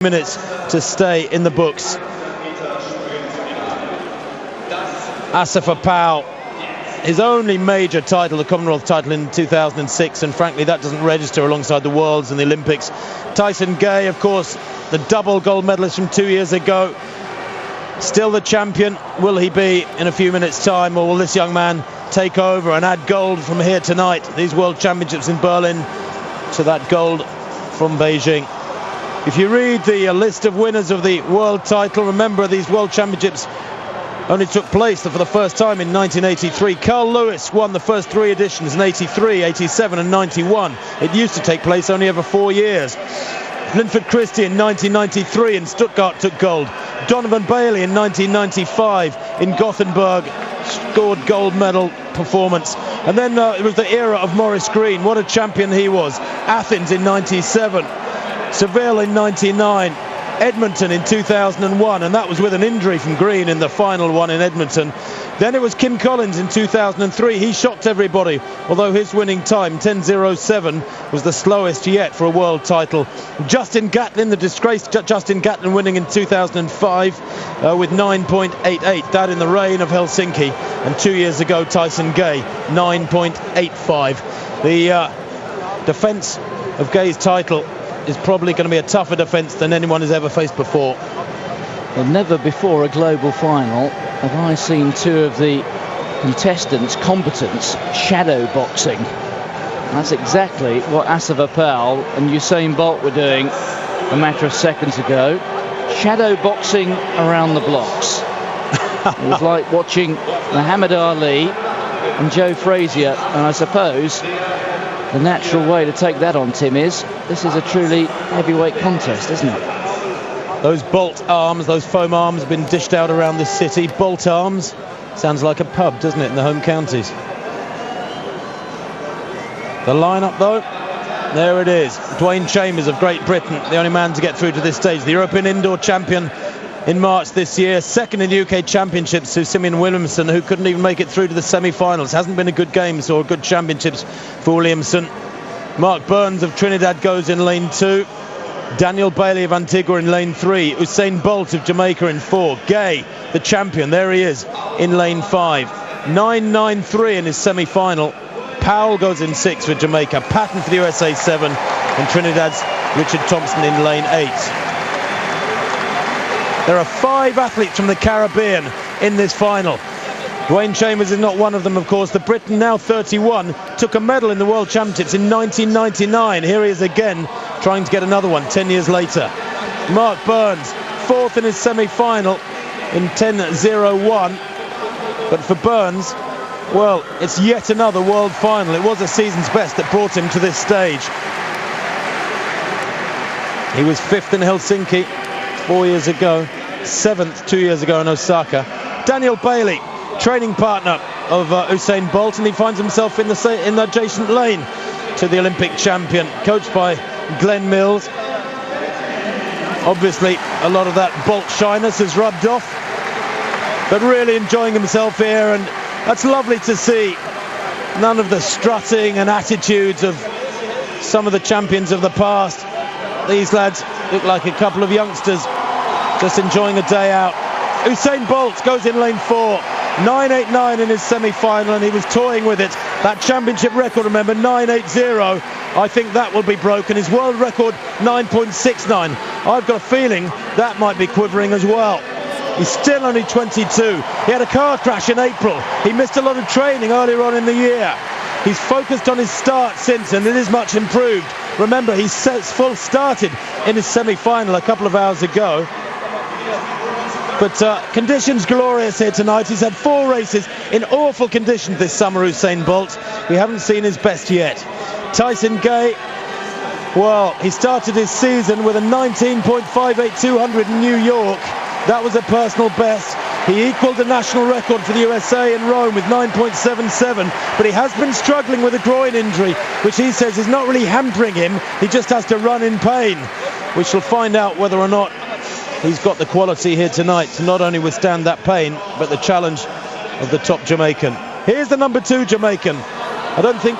minutes to stay in the books. Asafa Powell, his only major title, the Commonwealth title in 2006, and frankly that doesn't register alongside the Worlds and the Olympics. Tyson Gay, of course, the double gold medalist from 2 years ago, still the champion. Will he be in a few minutes' time, or will this young man take over and add gold from here tonight, these World Championships in Berlin, to that gold from Beijing? If you read the list of winners of the world title, remember these World Championships only took place for the first time in 1983. Carl Lewis won the first three editions in 83, 87 and 91. It used to take place only every 4 years. Linford Christie in 1993 in Stuttgart took gold. Donovan Bailey in 1995 in Gothenburg scored gold medal performance. And then it was the era of Maurice Green. What a champion he was. Athens in 97. Seville in 99, Edmonton in 2001, and that was with an injury from Green in the final one in Edmonton. Then it was Kim Collins in 2003. He shocked everybody, although his winning time, 10:07, was the slowest yet for a world title. Justin Gatlin, the disgraced Justin Gatlin, winning in 2005 with 9.88, that in the rain of Helsinki. And 2 years ago, Tyson Gay, 9.85. The defence of Gay's title is probably going to be a tougher defence than anyone has ever faced before. Well, never before a global final have I seen two of the contestants' competence shadow boxing. That's exactly what Asafa Powell and Usain Bolt were doing a matter of seconds ago. Shadow boxing around the blocks. It was like watching Muhammad Ali and Joe Frazier, and I suppose the natural way to take that on, Tim, is this is a truly heavyweight contest, isn't it? Those Bolt arms, those foam arms have been dished out around this city. Bolt arms sounds like a pub, doesn't it, in the home counties? The lineup, though, there it is. Dwayne Chambers of Great Britain, the only man to get through to this stage. The European indoor champion in March this year, second in the UK Championships to Simeon Williamson, who couldn't even make it through to the semi-finals. Hasn't been a good games or good championships for Williamson. Mark Burns of Trinidad goes in lane 2. Daniel Bailey of Antigua in lane 3. Usain Bolt of Jamaica in 4. Gay, the champion, there he is in lane 5. 9.93 in his semi-final. Powell goes in 6 for Jamaica. Patton for the USA 7. And Trinidad's Richard Thompson in lane 8. There are 5 athletes from the Caribbean in this final. Dwayne Chambers is not one of them, of course. The Briton, now 31, took a medal in the World Championships in 1999. Here he is again, trying to get another one 10 years later. Mark Burns, 4th in his semi-final in 10:01. But for Burns, well, it's yet another world final. It was a season's best that brought him to this stage. He was 5th in Helsinki 4 years ago, 7th 2 years ago in Osaka. Daniel Bailey, training partner of Usain Bolt, and he finds himself in the adjacent lane to the Olympic champion, coached by Glenn Mills. Obviously a lot of that Bolt shyness has rubbed off, but really enjoying himself here, and that's lovely to see. None of the strutting and attitudes of some of the champions of the past. These lads look like a couple of youngsters just enjoying a day out. Usain Bolt goes in lane 4. 9.89 in his semi-final, and he was toying with it. That championship record, remember, 9.80. I think that will be broken. His world record, 9.69. I've got a feeling that might be quivering as well. He's still only 22. He had a car crash in April. He missed a lot of training earlier on in the year. He's focused on his start since, and it is much improved. Remember, he full started in his semi-final a couple of hours ago. But conditions glorious here tonight. He's had 4 races in awful conditions this summer, Usain Bolt. We haven't seen his best yet. Tyson Gay, well, he started his season with a 19.58200 in New York. That was a personal best. He equalled the national record for the USA in Rome with 9.77, but he has been struggling with a groin injury, which he says is not really hampering him. He just has to run in pain. We shall find out whether or not he's got the quality here tonight to not only withstand that pain, but the challenge of the top Jamaican. Here's the number 2 Jamaican. I don't think...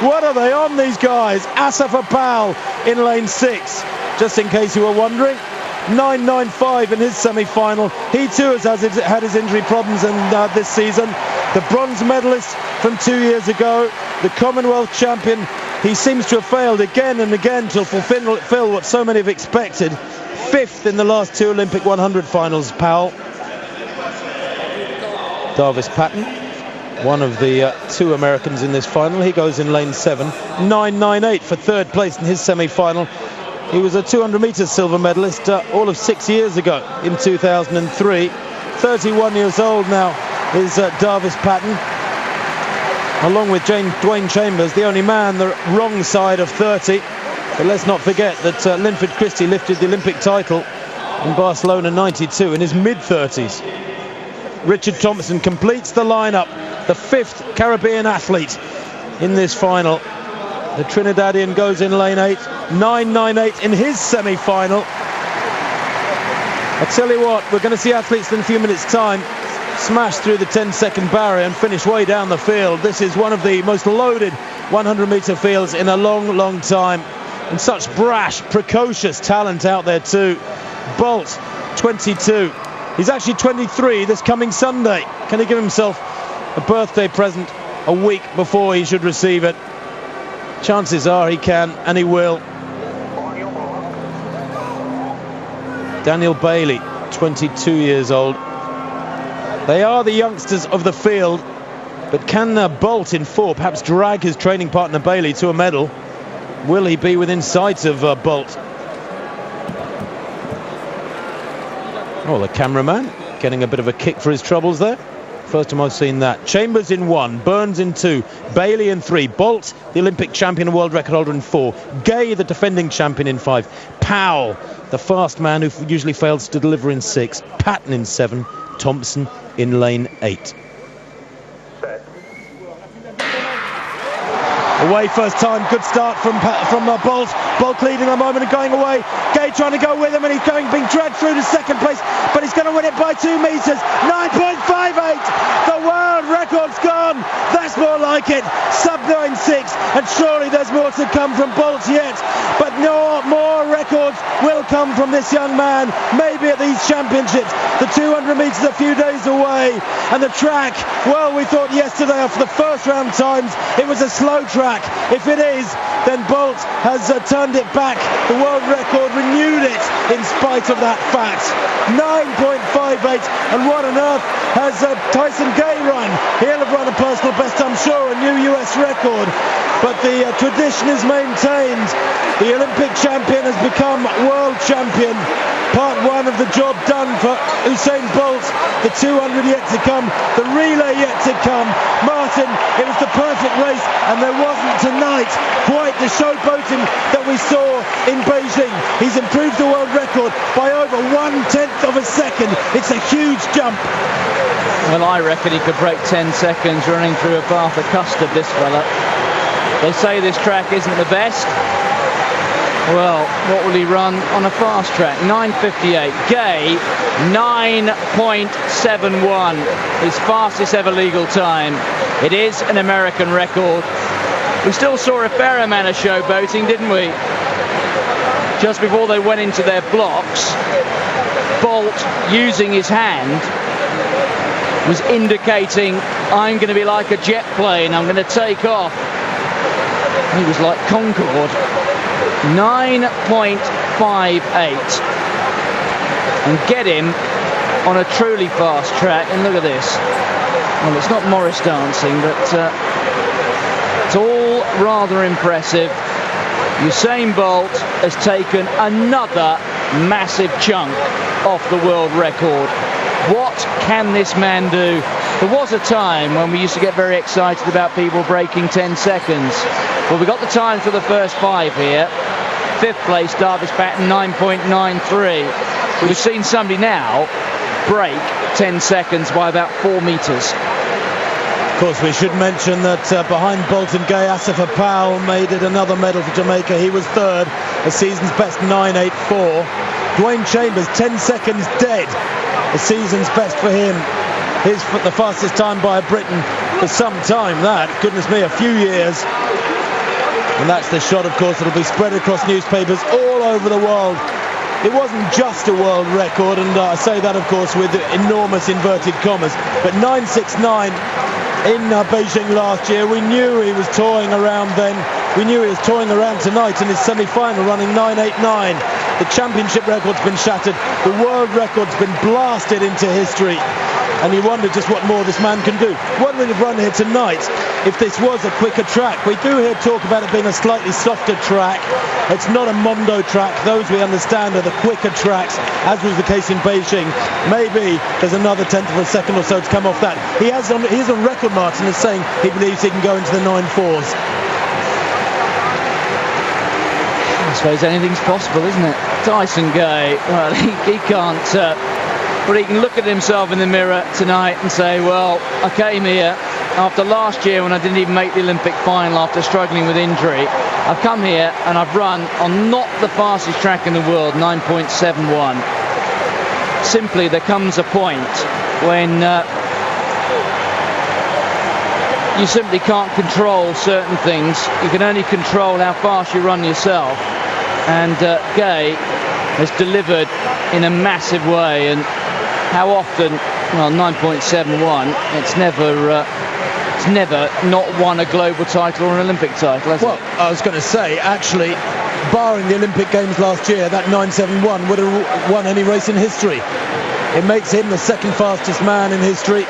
What are they on, these guys? Asafa Powell in lane 6. just in case you were wondering. 9.95 in his semi-final. He too has had his injury problems this season. The bronze medalist from 2 years ago, the Commonwealth champion. He seems to have failed again and again to fulfill what so many have expected. 5th in the last 2 Olympic 100 finals, Powell. Davis Patton, one of the 2 Americans in this final. He goes in lane 7. 9.98 for 3rd place in his semi-final. He was a 200 metres silver medalist all of 6 years ago in 2003. 31 years old now is Davis Patton. Along with Dwayne Chambers, the only man the wrong side of 30. But let's not forget that Linford Christie lifted the Olympic title in Barcelona 92 in his mid-30s. Richard Thompson completes the lineup, the 5th Caribbean athlete in this final. The Trinidadian goes in lane 8, 9.98 in his semi-final. I tell you what, we're going to see athletes in a few minutes' time smash through the 10-second barrier and finish way down the field. This is one of the most loaded 100-metre fields in a long, long time. And such brash, precocious talent out there too. Bolt, 22. He's actually 23 this coming Sunday. Can he give himself a birthday present a week before he should receive it? Chances are he can, and he will. Daniel Bailey, 22 years old. They are the youngsters of the field, but can Bolt in 4 perhaps drag his training partner Bailey to a medal? Will he be within sight of Bolt? Oh, the cameraman getting a bit of a kick for his troubles there. First time I've seen that. Chambers in 1, Burns in 2, Bailey in 3, Bolt, the Olympic champion and world record holder, in 4, Gay, the defending champion, in 5, Powell, the fast man who usually fails to deliver, in 6, Patton in 7, Thompson in lane 8. Away first time, good start from Bolt. Bolt leading a moment and going away. Gay trying to go with him, and he's being dragged through to 2nd place, but he's going to win it by 2 metres. 9.58. The world record's gone. That's more like it. Sub 9.6, and surely there's more to come from Bolt yet. But no more records will come from this young man. Maybe at these championships. The 200 metres a few days away, and the track. Well, we thought yesterday after the first round times it was a slow track. If it is, then Bolt has turned it back. The world record renewed it in spite of that fact. 9.58, and what on earth has Tyson Gay run? He'll have run a personal best, I'm sure, a new US record. But the tradition is maintained. The Olympic champion has become world champion. Part 1 of the job done for Usain Bolt. The 200 yet to come, the relay yet to come. Martin, it was the perfect race, and there wasn't tonight quite the showboating that we saw in Beijing. He's improved the world record by over 1/10 of a second. It's a huge jump. Well, I reckon he could break 10 seconds running through a bath of custard, this fella. They say this track isn't the best. Well, what will he run on a fast track? 9.58. Gay, 9.71. His fastest ever legal time. It is an American record. We still saw a fair amount of showboating, didn't we? Just before they went into their blocks, Bolt, using his hand, was indicating, I'm going to be like a jet plane, I'm going to take off. He was like Concorde. 9.58. And get him on a truly fast track. And look at this. Well, it's not Morris dancing, but it's all rather impressive. Usain Bolt has taken another massive chunk off the world record. What can this man do? There was a time when we used to get very excited about people breaking 10 seconds. Well, we got the time for the first 5 here. 5th place, Davis Patton, 9.93. We've seen somebody now break 10 seconds by about 4 metres. Of course, we should mention that behind Bolt and Gay, Assefa Powell made it another medal for Jamaica. He was 3rd, a season's best 9.84. Dwayne Chambers, 10 seconds dead, a season's best for him. He's the fastest time by a Briton for some time, that, goodness me, a few years. And that's the shot, of course, that'll be spread across newspapers all over the world. It wasn't just a world record, and I say that, of course, with enormous inverted commas, but 9.69 in Beijing last year. We knew he was toying around then. We knew he was toying around tonight in his semi-final, running 9.89. The championship record's been shattered. The world record's been blasted into history. And you wonder just what more this man can do. What would have run here tonight if this was a quicker track? We do hear talk about it being a slightly softer track. It's not a Mondo track. Those we understand are the quicker tracks, as was the case in Beijing. Maybe there's another tenth of a second or so to come off that. He's on record, Martin, as saying he believes he can go into the 9.4s. I suppose anything's possible, isn't it? Tyson Gay, well, he can't... but he can look at himself in the mirror tonight and say, well, I came here after last year when I didn't even make the Olympic final after struggling with injury. I've come here and I've run on not the fastest track in the world, 9.71. Simply, there comes a point when you simply can't control certain things. You can only control how fast you run yourself. And Gay has delivered in a massive way. And how often? Well, 9.71. It's never not won a global title or an Olympic title, has it? I was going to say, actually, barring the Olympic Games last year, that 9.71 would have won any race in history. It makes him the second fastest man in history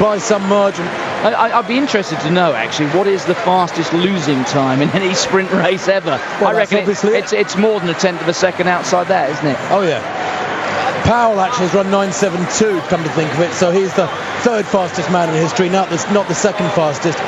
by some margin. I'd be interested to know, actually, what is the fastest losing time in any sprint race ever? Well, I reckon it's more than a tenth of a second outside that, isn't it? Oh, yeah. Powell actually has run 9.72, come to think of it, so he's the third fastest man in history, not the second fastest.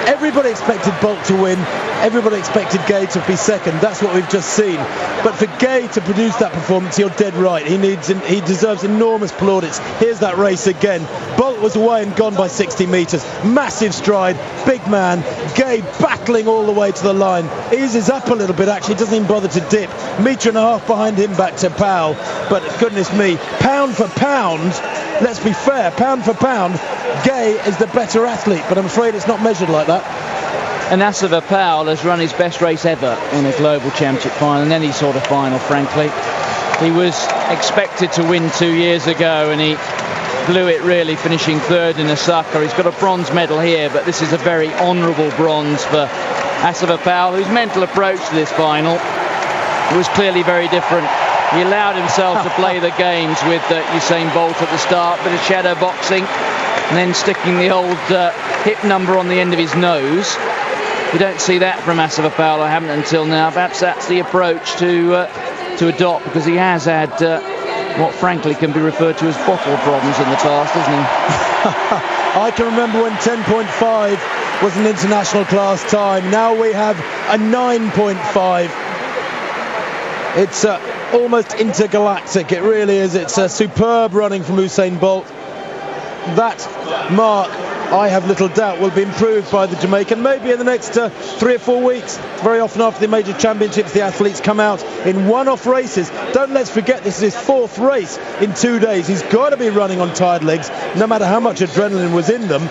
Everybody expected Bolt to win. Everybody expected Gay to be second. That's what we've just seen. But for Gay to produce that performance, you're dead right. He deserves enormous plaudits. Here's that race again. Bolt was away and gone by 60 metres. Massive stride, big man. Gay battling all the way to the line. Eases up a little bit, actually. Doesn't even bother to dip. Metre and a half behind him back to Powell. But goodness me, pound for pound, let's be fair, pound for pound, Gay is the better athlete, but I'm afraid it's not measured like that. And Asava Powell has run his best race ever in a global championship final, in any sort of final, frankly. He was expected to win 2 years ago and he blew it, really, finishing third in Osaka. He's got a bronze medal here, but this is a very honourable bronze for Asava Powell, whose mental approach to this final was clearly very different. He allowed himself to play the games with Usain Bolt at the start, bit of shadow boxing, and then sticking the old hip number on the end of his nose. You don't see that from Asava Powell, I haven't until now. Perhaps that's the approach to adopt, because he has had what frankly can be referred to as bottle problems in the past, hasn't he? I can remember when 10.5 was an international class time. Now we have a 9.5. It's almost intergalactic, it really is. It's a superb running from Usain Bolt. That mark, I have little doubt, will be improved by the Jamaican maybe in the next 3 or 4 weeks. Very often after the major championships, the athletes come out in one-off races. Let's forget, this is his 4th race in 2 days. He's got to be running on tired legs, no matter how much adrenaline was in them.